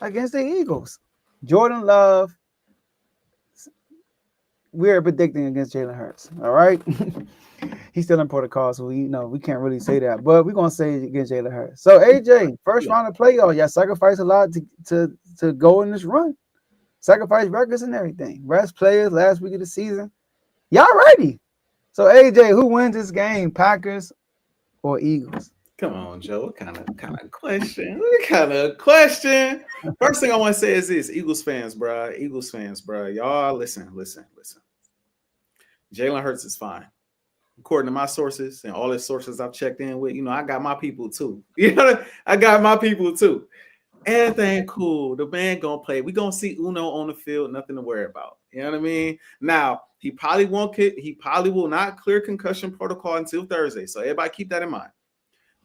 against the Eagles. Jordan Love, we're predicting against Jalen Hurts. All right. He's still in protocol, so we can't really say that. But we're gonna say against Jalen Hurts. So AJ, first Yeah. round of playoff, y'all sacrifice a lot to go in this run. Sacrifice records and everything. Rest players last week of the season. Y'all ready? So AJ, who wins this game? Packers or Eagles? Come on, Joe. What kind of question? What kind of question? First thing I want to say is this: Eagles fans, bro. Eagles fans, bro. Y'all listen. Jalen Hurts is fine. According to my sources and all the sources I've checked in with, I got my people too. I got my people too. Everything cool. The man gonna play. We gonna see Uno on the field. Nothing to worry about. You know what I mean? Now he probably won't. He probably will not clear concussion protocol until Thursday. So everybody keep that in mind.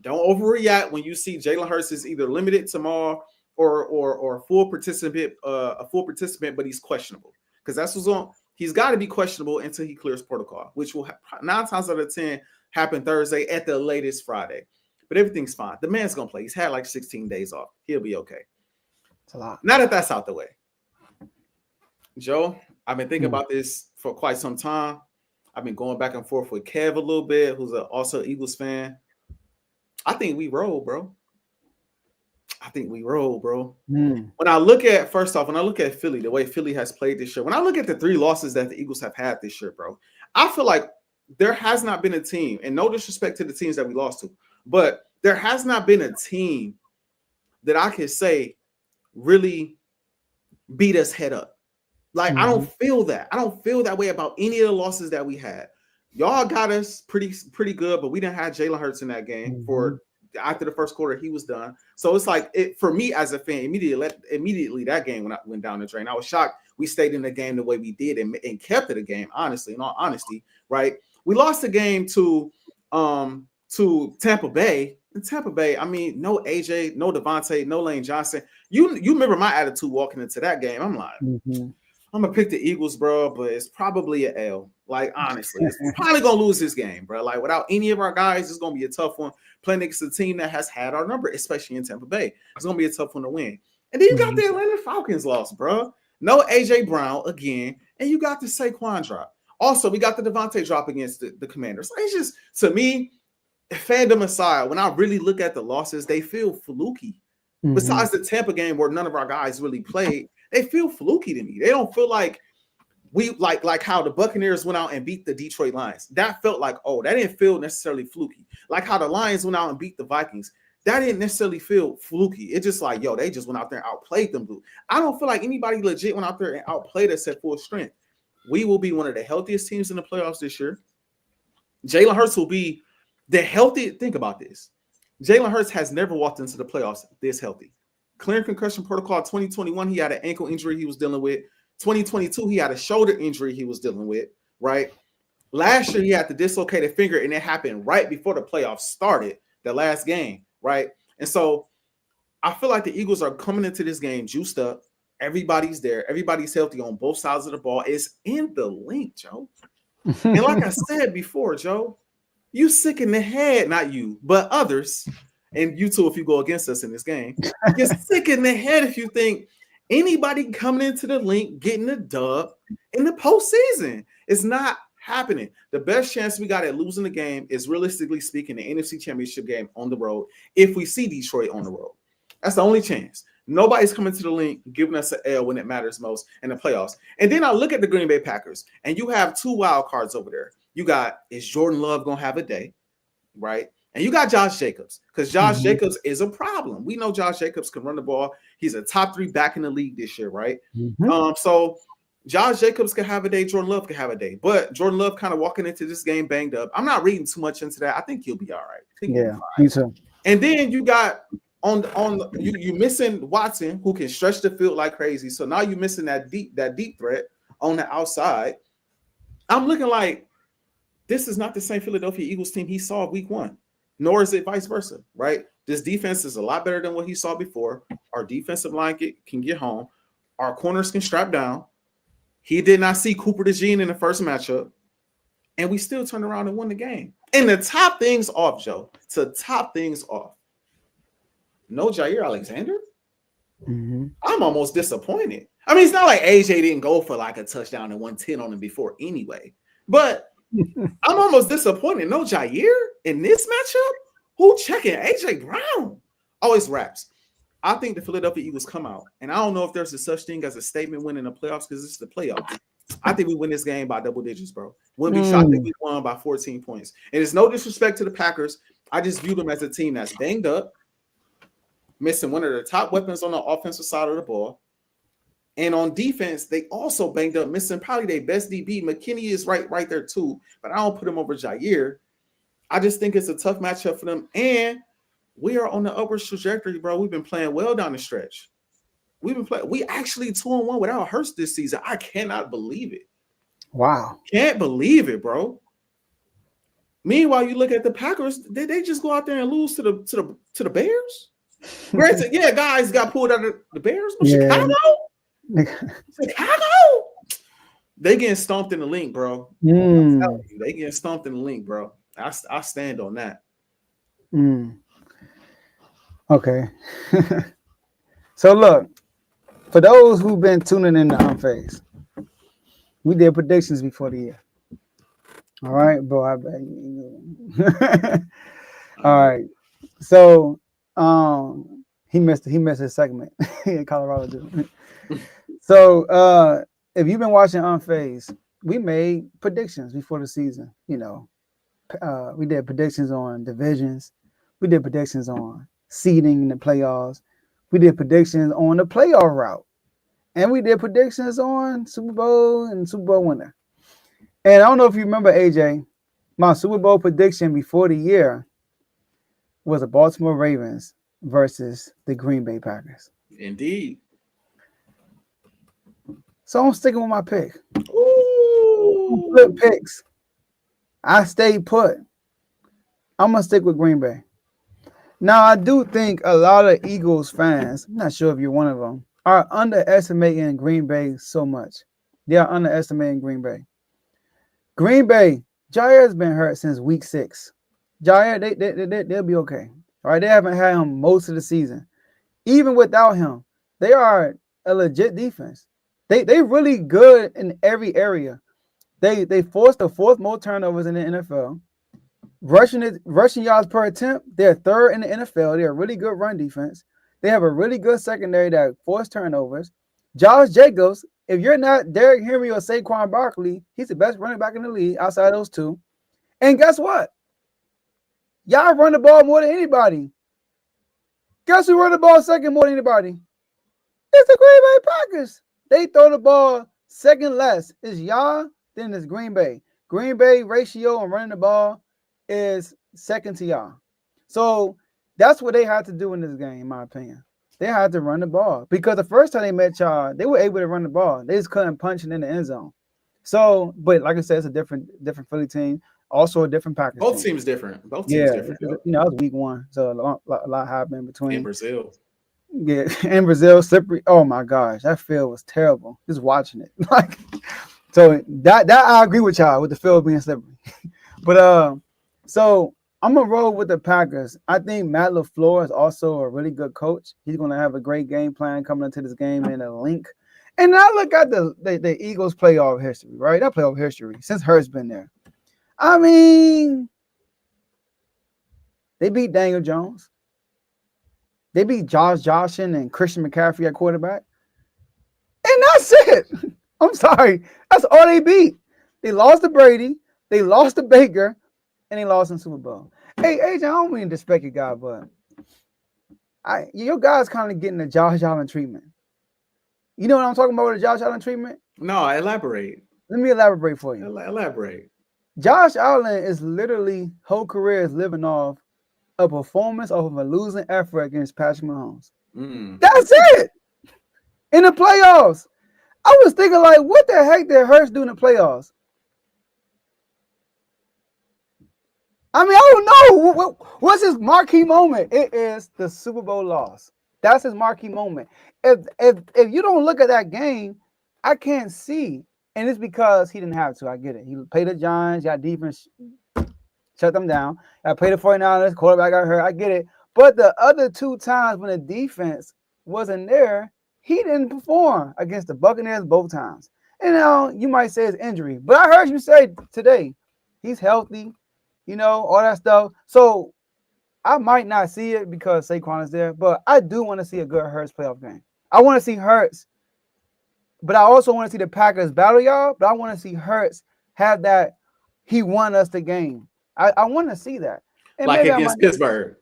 Don't overreact when you see Jalen Hurts is either limited tomorrow or a full participant, but he's questionable because that's what's on. He's got to be questionable until he clears protocol, which will 9 times out of 10 happen Thursday at the latest Friday. But everything's fine. The man's gonna play. He's had like 16 days off. He'll be okay. It's a lot. Now that that's out the way, Joe, I've been thinking about this for quite some time. I've been going back and forth with Kev a little bit, who's also an Eagles fan. I think we roll, bro. I think we roll, bro. Mm. When I look at Philly, the way Philly has played this year, when I look at the 3 losses that the Eagles have had this year, bro, I feel like there has not been a team, and no disrespect to the teams that we lost to, but there has not been a team that I can say really beat us head up. Like, I don't feel that. I don't feel that way about any of the losses that we had. Y'all got us pretty good, but we didn't have Jalen Hurts in that game for after the first quarter. He was done. So it's like for me as a fan, immediately that game went down the drain. I was shocked we stayed in the game the way we did and kept it a game. Honestly, in all honesty, right? We lost the game to Tampa Bay. In Tampa Bay, I mean, no AJ, no Devontae, no Lane Johnson. You remember my attitude walking into that game? I'm like, I'm gonna pick the Eagles, bro, but it's probably an L. Like, honestly, it's probably gonna lose this game, bro. Like, without any of our guys, it's gonna be a tough one. Playing against a team that has had our number, especially in Tampa Bay, it's gonna be a tough one to win. And then you got the Atlanta Falcons loss, bro. No AJ Brown again, and you got the Saquon drop. Also, we got the Devontae drop against the Commanders. Like, it's just, to me, fandom aside, when I really look at the losses, they feel fluky. Besides the Tampa game where none of our guys really played, they feel fluky to me. They don't feel like we like how the Buccaneers went out and beat the Detroit Lions. That felt like, oh, that didn't feel necessarily fluky. Like how the Lions went out and beat the Vikings. That didn't necessarily feel fluky. It's just like, yo, they just went out there and outplayed them. I don't feel like anybody legit went out there and outplayed us at full strength. We will be one of the healthiest teams in the playoffs this year. Jalen Hurts will be the healthy. Think about this. Jalen Hurts has never walked into the playoffs this healthy. Clearing concussion protocol 2021, he had an ankle injury he was dealing with. 2022, he had a shoulder injury he was dealing with, right? Last year, he had the dislocated finger, and it happened right before the playoffs started, the last game, right? And so I feel like the Eagles are coming into this game juiced up. Everybody's there. Everybody's healthy on both sides of the ball. It's in the link, Joe. And like I said before, Joe, you sick in the head, not you, but others, and you too if you go against us in this game. You're sick in the head if you think anybody coming into the link getting a dub in the postseason. It's not happening. The best chance we got at losing the game is, realistically speaking, the NFC Championship game on the road if we see Detroit on the road. That's the only chance. Nobody's coming to the link giving us an L when it matters most in the playoffs. And then I look at the Green Bay Packers, and you have 2 wild cards over there. You got, is Jordan Love going to have a day, right? And you got Josh Jacobs, because Josh Jacobs is a problem. We know Josh Jacobs can run the ball. He's a top 3 back in the league this year, right? So Josh Jacobs can have a day. Jordan Love can have a day. But Jordan Love kind of walking into this game banged up. I'm not reading too much into that. I think he'll be all right. I think Yeah, me too. And then you got you missing Watson, who can stretch the field like crazy. So now you're missing that deep threat on the outside. I'm looking like this is not the same Philadelphia Eagles team he saw week 1, nor is it vice versa, right? This defense is a lot better than what he saw before. Our defensive line can get home. Our corners can strap down. He did not see Cooper DeJean in the first matchup, and we still turned around and won the game. And to top things off, Joe, no Jair Alexander. Mm-hmm. I'm almost disappointed. I mean, it's not like AJ didn't go for like a touchdown and 110 on him before anyway. But I'm almost disappointed. No Jair in this matchup? Who checking? AJ Brown. Always raps. I think the Philadelphia Eagles come out, and I don't know if there's a such thing as a statement win in the playoffs because it's the playoffs. I think we win this game by double digits, bro. Wouldn't be shocked if we won by 14 points. And it's no disrespect to the Packers. I just view them as a team that's banged up, missing one of their top weapons on the offensive side of the ball. And on defense, they also banged up, missing probably their best DB. McKinney is right there too, but I don't put him over Jair. I just think it's a tough matchup for them. And we are on the upward trajectory, bro. We've been playing well down the stretch. We actually 2-1 without Hurts this season. I cannot believe it. Wow. Can't believe it, bro. Meanwhile, you look at the Packers, they just go out there and lose to the Bears. Granted, yeah, guys got pulled out of the Bears, but Chicago? They getting stomped in the link, bro. I'm telling you, they getting stomped in the link, bro. I stand on that. Okay. So look, for those who've been tuning in to Unfazed, we did predictions before the year. All right, bro. I bet you. All right. So he missed his segment in Colorado too. So if you've been watching Unfazed, we made predictions before the season. You know, we did predictions on divisions. We did predictions on seeding in the playoffs. We did predictions on the playoff route. And we did predictions on Super Bowl and Super Bowl winner. And I don't know if you remember, AJ, my Super Bowl prediction before the year was the Baltimore Ravens versus the Green Bay Packers. Indeed. So I'm sticking with my pick. Ooh. Flip picks. I stayed put. I'm going to stick with Green Bay. Now, I do think a lot of Eagles fans, I'm not sure if you're one of them, are underestimating Green Bay so much. They are underestimating Green Bay. Green Bay, Jair's been hurt since week 6. Jair, they'll be okay. All right, they haven't had him most of the season. Even without him, they are a legit defense. They really good in every area. They forced the 4th most turnovers in the NFL. Rushing yards per attempt, they're 3rd in the NFL. They're a really good run defense. They have a really good secondary that forced turnovers. Josh Jacobs, if you're not Derrick Henry or Saquon Barkley, he's the best running back in the league outside of those two. And guess what? Y'all run the ball more than anybody. Guess who run the ball second more than anybody? It's the Green Bay Packers. They throw the ball second less. It's y'all, then it's Green Bay. Green Bay ratio on running the ball is second to y'all. So that's what they had to do in this game, in my opinion. They had to run the ball because the first time they met y'all, they were able to run the ball. They just couldn't punch it in the end zone. So, but like I said, it's a different Philly team, also a different Packers. Both teams different. Both teams different. You know, it was week 1, so a lot happened in between. In Brazil. Yeah, in Brazil, slippery. Oh my gosh, that field was terrible. Just watching it, like, so that I agree with y'all with the field being slippery. But so I'm gonna roll with the Packers. I think Matt LaFleur is also a really good coach. He's gonna have a great game plan coming into this game in a link. And now look at the Eagles' playoff history, right? That playoff history since Hurts been there. I mean, they beat Daniel Jones. They beat Josh Johnson and Christian McCaffrey at quarterback. And that's it. I'm sorry. That's all they beat. They lost to Brady. They lost to Baker. And they lost in Super Bowl. Hey, AJ, I don't mean to disrespect your guy, but your guy's kind of getting the Josh Allen treatment. You know what I'm talking about with the Josh Allen treatment? No, elaborate. Let me elaborate for you. Elaborate. Josh Allen is literally, whole career is living off a performance off of a losing effort against Patrick Mahomes. That's it. In the playoffs. I was thinking, like, what the heck did Hurts do in the playoffs? I mean, I don't know. What's his marquee moment? It is the Super Bowl loss. That's his marquee moment. If you don't look at that game, I can't see. And it's because he didn't have to. I get it. He played the Giants. Got defense. Shut them down. I played the 49ers. Quarterback got hurt. I get it. But the other 2 times when the defense wasn't there, he didn't perform against the Buccaneers both times. And now you might say it's injury, but I heard you say today he's healthy, all that stuff. So I might not see it because Saquon is there, but I do want to see a good Hurts playoff game. I want to see Hurts, but I also want to see the Packers battle y'all, but I want to see Hurts have that he won us the game. I want to see that. And like against Pittsburgh.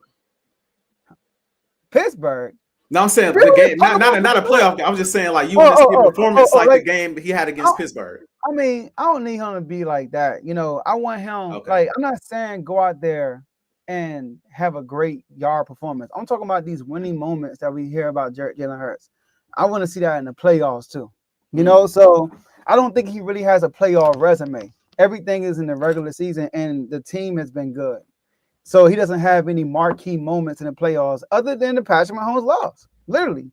Pittsburgh. No, I'm saying the game, not a playoff game. I'm just saying like you want to see a performance like the game he had against Pittsburgh. I mean, I don't need him to be like that. I want him like I'm not saying go out there and have a great yard performance. I'm talking about these winning moments that we hear about Jalen Hurts. I want to see that in the playoffs too. So I don't think he really has a playoff resume. Everything is in the regular season, and the team has been good. So he doesn't have any marquee moments in the playoffs other than the Patrick Mahomes loss, literally.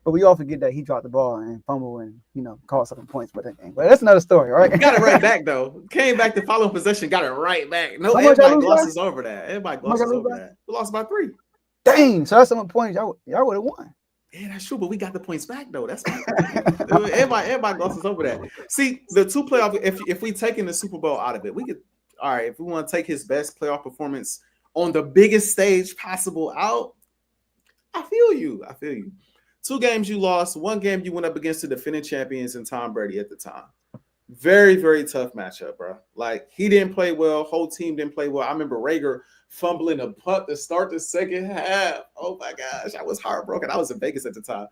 But we all forget that he dropped the ball and fumbled and, caused some points for that game. But that's another story, right? Got it right back, though. Came back to following possession, got it right back. No, everybody glosses over that. Everybody glosses over that. We lost by 3. Dang, so that's some points y'all would have won. Yeah, that's true, but we got the points back, though. That's everybody glosses over that. See, the 2 playoff, if we taking the Super Bowl out of it, we could, all right, if we want to take his best playoff performance on the biggest stage possible out, I feel you. 2 games you lost. 1 game you went up against the defending champions and Tom Brady at the time. Very, very tough matchup, bro. Like, he didn't play well. Whole team didn't play well. I remember Rager fumbling a punt to start the second half. Oh, my gosh. I was heartbroken. I was in Vegas at the time.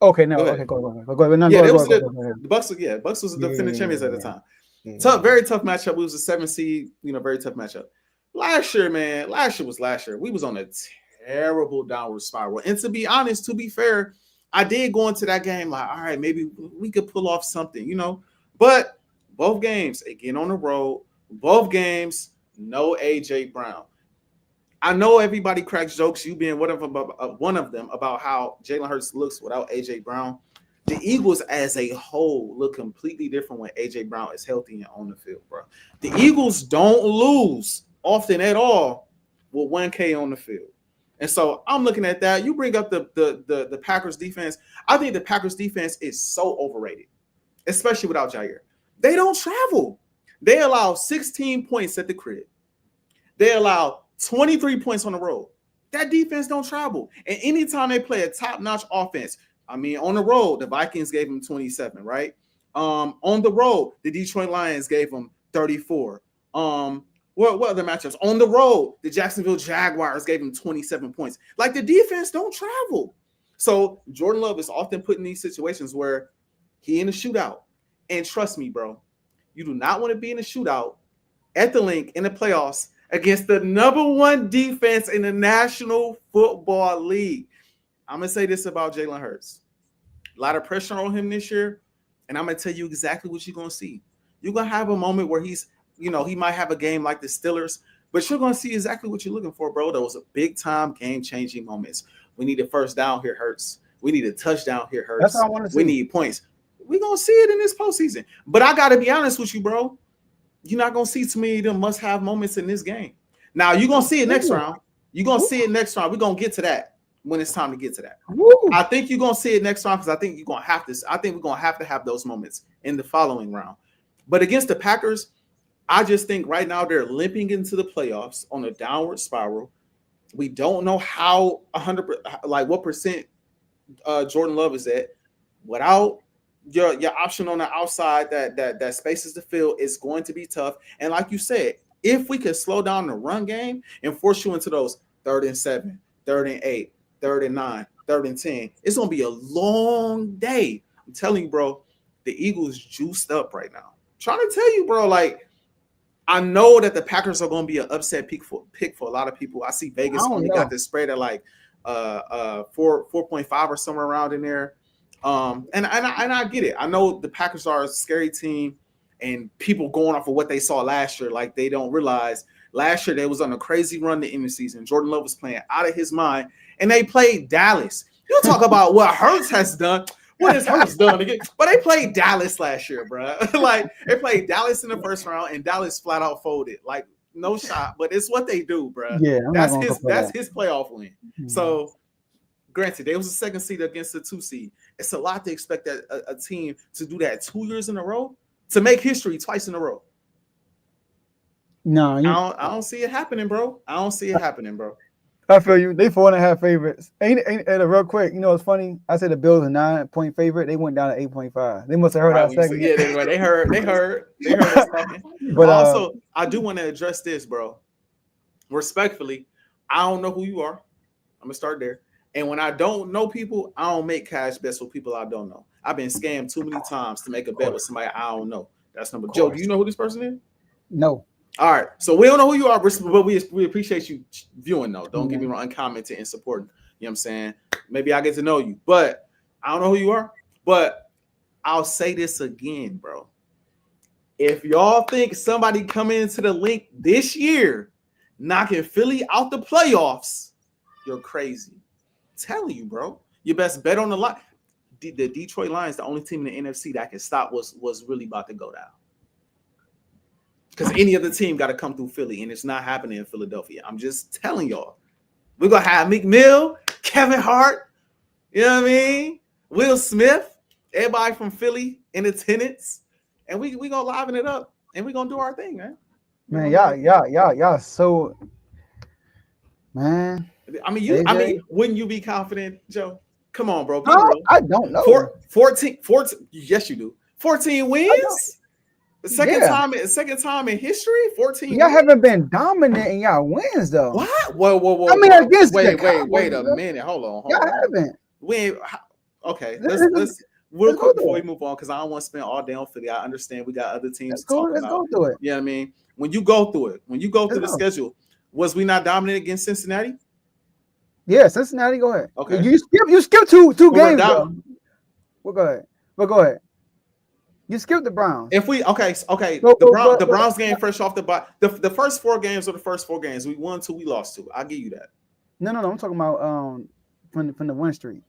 Okay, no. Okay, go ahead. The Bucks was the defending champions at the time. Yeah. Very tough matchup. We was a 7 seed, very tough matchup. Last year, was last year. We was on a terrible downward spiral. And to be honest, to be fair, I did go into that game like, all right, maybe we could pull off something, But both games, again on the road, both games, no A.J. Brown. I know everybody cracks jokes, you being one of them, about how Jalen Hurts looks without A.J. Brown. The Eagles as a whole look completely different when A.J. Brown is healthy and on the field, bro. The Eagles don't lose often at all with 1K on the field. And so I'm looking at that. You bring up the Packers defense. I think the Packers defense is so overrated, especially without Jair. They don't travel. They allow 16 points at the crib. They allow 23 points on the road. That defense don't travel. And anytime they play a top-notch offense, I mean, on the road, the Vikings gave them 27, right? On the road, the Detroit Lions gave them 34. What other matchups? On the road, the Jacksonville Jaguars gave him 27 points. Like, the defense don't travel. So Jordan Love is often put in these situations where he in a shootout. And trust me, bro, you do not want to be in a shootout at the link in the playoffs against the number 1 defense in the National Football League. I'm going to say this about Jalen Hurts. A lot of pressure on him this year, and I'm going to tell you exactly what you're going to see. You're going to have a moment where he's, he might have a game like the Steelers, but you're going to see exactly what you're looking for, bro. Those are big-time, game-changing moments. We need a first down here, Hurts. We need a touchdown here, Hurts. That's what I want to see. We need points. We're going to see it in this postseason. But I got to be honest with you, bro. You're not going to see too many of them must-have moments in this game. Now, you're going to see it next round. You're going to see it next round. We're going to get to that when it's time to get to that. I think you're going to see it next round because I think we're going to have to have those moments in the following round. But against the Packers, I just think right now they're limping into the playoffs on a downward spiral. We don't know how 100%, like what percent Jordan Love is at. Without your option on the outside that spaces the field is going to be tough. And like you said, if we could slow down the run game and force you into those 3rd and 7, 3rd and 8, 3rd and 9, 3rd and 10, it's going to be a long day. I'm telling you, bro, the Eagles juiced up right now. I'm trying to tell you, bro, like, I know that the Packers are going to be an upset pick for a lot of people. I see Vegas only got this spread at like 4.5 or somewhere around in there. And I get it. I know the Packers are a scary team, and people going off of what they saw last year, like they don't realize last year they was on a crazy run to end the season. Jordan Love was playing out of his mind, and they played Dallas. You talk about what Hurts has done. What has Hurts done again? But they played Dallas last year, bro. Like, they played Dallas in the first round, and Dallas flat out folded. Like, no shot, but it's what they do, bro. Yeah, that's his playoff win. Mm-hmm. So Granted, they was a second seed against the 2 seed. It's a lot to expect that a team to do that 2 years in a row, to make history twice in a row. No, I don't see it happening, bro. I don't see it happening, bro. I feel you. They 4.5 favorites. Ain't real quick. You know what's funny? I said the Bills a 9-point favorite. They went down to 8.5. They must have heard Right, our segment. yeah, they heard us talking. But Also, I do want to address this, bro. Respectfully, I don't know who you are. I'm gonna start there. And when I don't know people, I don't make cash bets with people I don't know. I've been scammed too many times to make a bet with somebody I don't know. That's number. Joe, do you know who this person is? no. All right, so we don't know who you are, but we appreciate you viewing though. Don't get me wrong, and commenting and supporting. You know what I'm saying? Maybe I get to know you, but I don't know who you are. But I'll say this again, bro. If y'all think somebody coming into the link this year knocking Philly out the playoffs, you're crazy. I'm telling you, bro. Your best bet on the line. The Detroit Lions, the only team in the NFC that can stop was really about to go down. Because any other team got to come through Philly, and it's not happening in Philadelphia. I'm just telling y'all. We're going to have McMill, Kevin Hart, you know what I mean? Will Smith, everybody from Philly in attendance, and we going to liven it up, and we're going to do our thing, man. Man, y'all so, man. I mean, wouldn't you be confident, Joe? Come on, bro. No, I don't know. 14, yes, you do. 14 wins? The second time in history, 14. Y'all haven't been dominant in y'all wins though. What? Whoa. I mean, against wait a minute. Hold on. Y'all haven't. Okay. Let's real quick before we move on, because I don't want to spend all day on Philly. I understand we got other teams. Let's go through it. You know what I mean? When you go through the schedule, was we not dominant against Cincinnati? Yeah, Cincinnati. Go ahead. Okay. You skipped two games. Well, go ahead. You skipped the Browns. If we the Browns game fresh off the bot. The first 4 games are the first 4 games. We won 2, we lost 2. I'll give you that. No. I'm talking about from the win streak.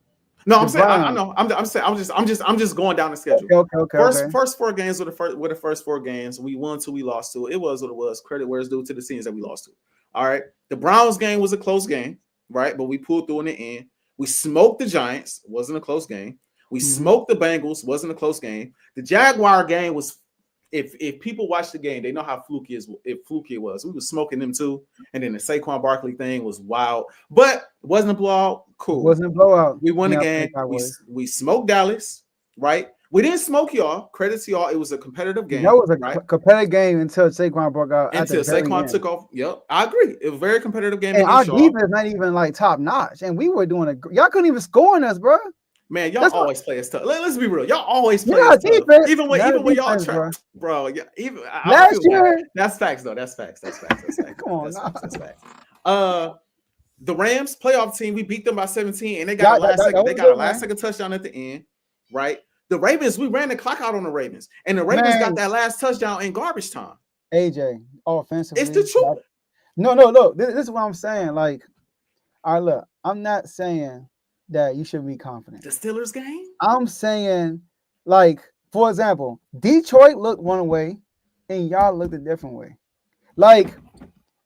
No, I'm saying I know. I'm just going down the schedule. Okay. First 4 games were the first 4 games. We won 2, we lost 2. It was what it was. Credit where it's due to the teams that we lost to. All right. The Browns game was a close game, right? But we pulled through in the end. We smoked the Giants. Wasn't a close game. We smoked the Bengals. Wasn't a close game. The Jaguar game was, if people watch the game, they know how fluky it was. We were smoking them too. And then the Saquon Barkley thing was wild. But it wasn't a blowout. Cool. Wasn't a blowout. We won the game. We smoked Dallas, right? We didn't smoke y'all. Credit to y'all. It was a competitive game. That was a competitive game until Saquon broke out. Until Saquon took off. Yep, I agree. It was a very competitive game. And our defense not even like top notch. And we were doing y'all couldn't even score on us, bro. Man, y'all always play us tough. Let's be real. Y'all always play us tough. Even when y'all try, bro. Yeah, even last year. That's facts, though. That's facts. Come on, that's facts. The Rams playoff team, we beat them by 17, and they got a last second touchdown at the end, right? The Ravens, we ran the clock out on the Ravens, and the Ravens got that last touchdown in garbage time. AJ, offensively, it's the truth. No, look, this is what I'm saying. Like, all right, look, I'm not saying that you should be confident. The Steelers game? I'm saying, like, for example, Detroit looked one way and y'all looked a different way. Like,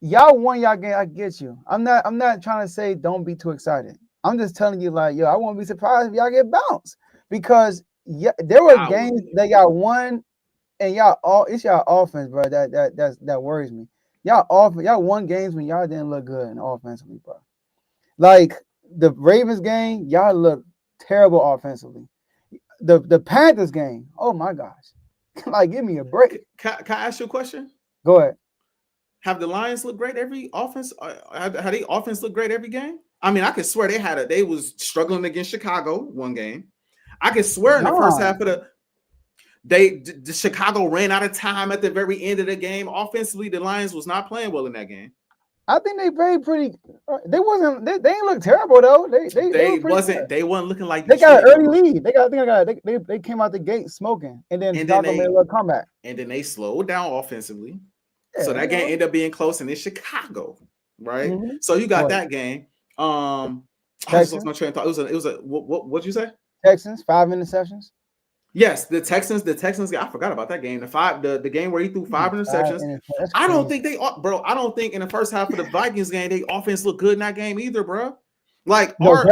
y'all won y'all game, I get you. I'm not trying to say don't be too excited. I'm just telling you, like, yo, I won't be surprised if y'all get bounced. Because there were games that y'all won and it's y'all offense, bro. That worries me. Y'all won games when y'all didn't look good in offensively, bro. Like the Ravens game, y'all look terrible offensively. The Panthers game, oh my gosh. Like, give me a break. Can I ask you a question? Go ahead. Have the Lions looked great every offense? Have they offense looked great every game? I mean, I could swear they was struggling against Chicago one game. I could swear in the first half of the Chicago ran out of time at the very end of the game. Offensively, the Lions was not playing well in that game. I think they played pretty. They didn't look terrible though. They wasn't looking like they got an early lead. They came out the gate smoking, and then Chicago made a little comeback. And then they slowed down offensively. Yeah, so that game ended up being close, and it's Chicago, right? Mm-hmm. So you got that game. Texans. My train of thought. It was a what'd you say? Texans 5 interceptions. Yes, the Texans. I forgot about that game. The game where he threw 5 interceptions. I don't think in the first half of the Vikings game, they offense looked good in that game either, bro. Like No, our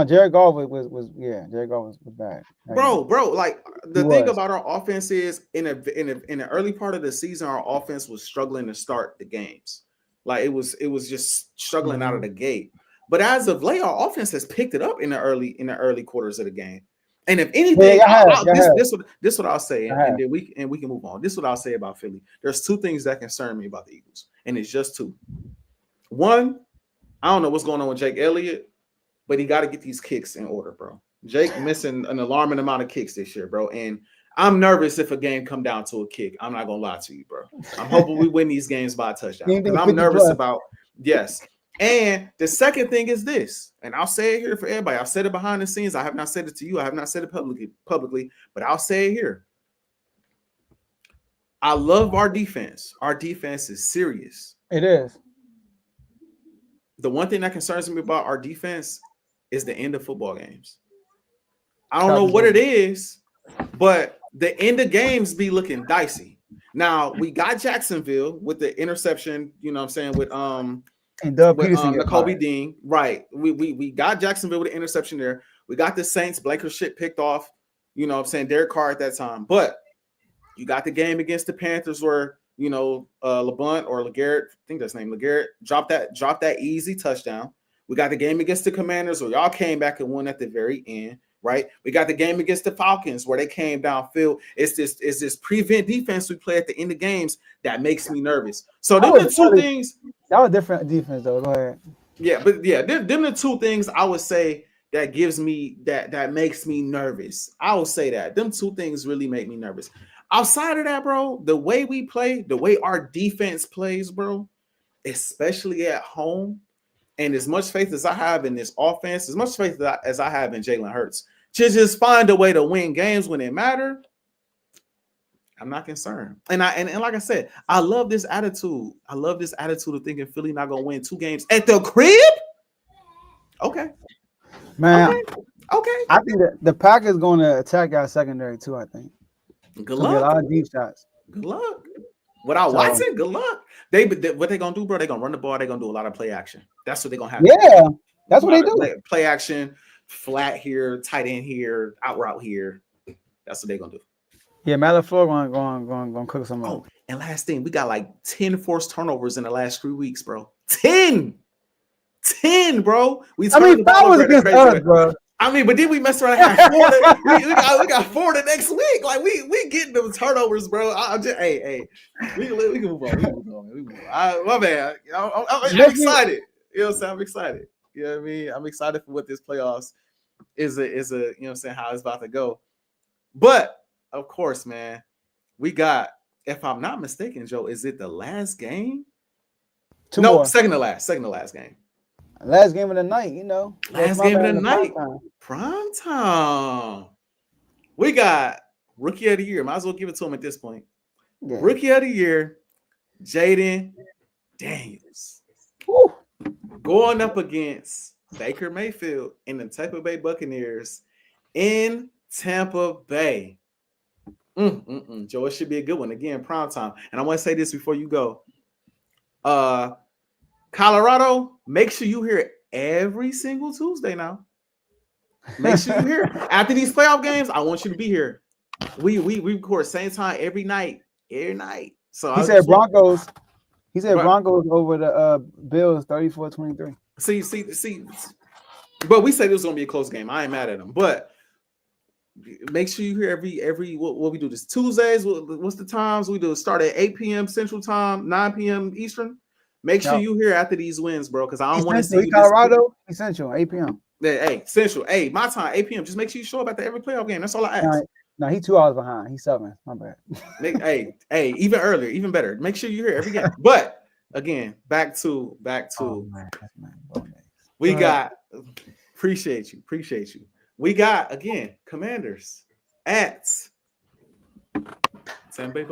Jared Goff was Jared Goff was bad. bro. Like the thing was. about our offense is in the early part of the season, our offense was struggling to start the games. Like it was just struggling out of the gate. But as of late, our offense has picked it up in the early quarters of the game. And if anything, this what I'll say, and then we can move on. This is what I'll say about Philly. There's two things that concern me about the Eagles, and it's just two. One, I don't know what's going on with Jake Elliott, but he got to get these kicks in order, bro. Jake missing an alarming amount of kicks this year, bro. And I'm nervous if a game come down to a kick. I'm not gonna lie to you, bro. I'm hoping we win these games by a touchdown. Because I'm nervous about And the second thing is this, and I'll say it here for everybody. I've said it behind the scenes. I have not said it to you. I have not said it publicly, but I'll say it here. I love our defense. Our defense is serious. It is. The one thing that concerns me about our defense is the end of football games. I don't know what it is, but the end of games be looking dicey. Now, we got Jacksonville with the interception, you know what I'm saying, with and Doug Peterson, Kobe Dean, right? We got Jacksonville with the interception there. We got the Saints, Blaker shit picked off, you know what I'm saying, Derek Carr at that time. But you got the game against the Panthers where, you know, LeBunt or LeGarrette, I think that's his name, LeGarrette, dropped that easy touchdown. We got the game against the Commanders where y'all came back and won at the very end, right? We got the game against the Falcons where they came downfield. It's this prevent defense we play at the end of games that makes me nervous. So them the two things. That was different defense though. Go ahead. Yeah, but yeah, them the two things I would say that gives me that makes me nervous. I will say that. Them two things really make me nervous. Outside of that, bro, the way we play, the way our defense plays, bro, especially at home, and as much faith as I have in this offense, as much faith as I have in Jalen Hurts, to just find a way to win games when it matters, I'm not concerned. And like I said, I love this attitude. I love this attitude of thinking Philly not gonna win 2 games at the crib. Okay, man. Okay. I think that the Packers going to attack our secondary too. I think. Good luck. A lot of deep shots. Good luck. Without Watson, good luck. What they gonna do, bro? They gonna run the ball. They gonna do a lot of play action. That's what they gonna have. Yeah, that's what they do. Play action, flat here, tight end here, out route here. That's what they gonna do. Yeah, Matt LaFleur going cook some up. Oh, and last thing, we got like 10 forced turnovers in the last 3 weeks, bro. 10, bro. That was against us, bro. I mean, but then we messed around and had 4. we got 4 the next week. Like we getting them turnovers, bro. I'm just we can move on. We move on. My bad. I'm excited. You know what I'm saying? I'm excited. You know what I mean? I'm excited for what this playoffs is a you know what I'm saying, how it's about to go. But of course, man, we got, if I'm not mistaken, Joe, is it the last game? Second to last game. Last game of the night, you know. Last game of the night. Prime time. We got Rookie of the Year. Might as well give it to him at this point. Yeah. Rookie of the Year, Jaden Daniels. Woo. Going up against Baker Mayfield and the Tampa Bay Buccaneers in Tampa Bay. Joe, it should be a good one. Again, prime time. And I want to say this before you go. Colorado, make sure you hear every single Tuesday now. Make sure you hear. After these playoff games, I want you to be here. We record same time every night. So he said Broncos. He said Broncos over the Bills 34-23. See. But we said it was gonna be a close game. I ain't mad at them. But make sure you hear every what we do this Tuesdays. What's the times we do? Start at 8 p.m. Central Time, 9 p.m. Eastern. Make sure you hear after these wins, bro, because I don't want to see Colorado. Central, 8 p.m. Hey, Central. Hey, my time, 8 p.m. Just make sure you show up at every playoff game. That's all I ask. No, he's 2 hours behind. He's 7. My bad. hey, even earlier, even better. Make sure you hear every game. But again, back to. Oh, man. We got. Appreciate you. We got, again, Commanders at Tampa Bay.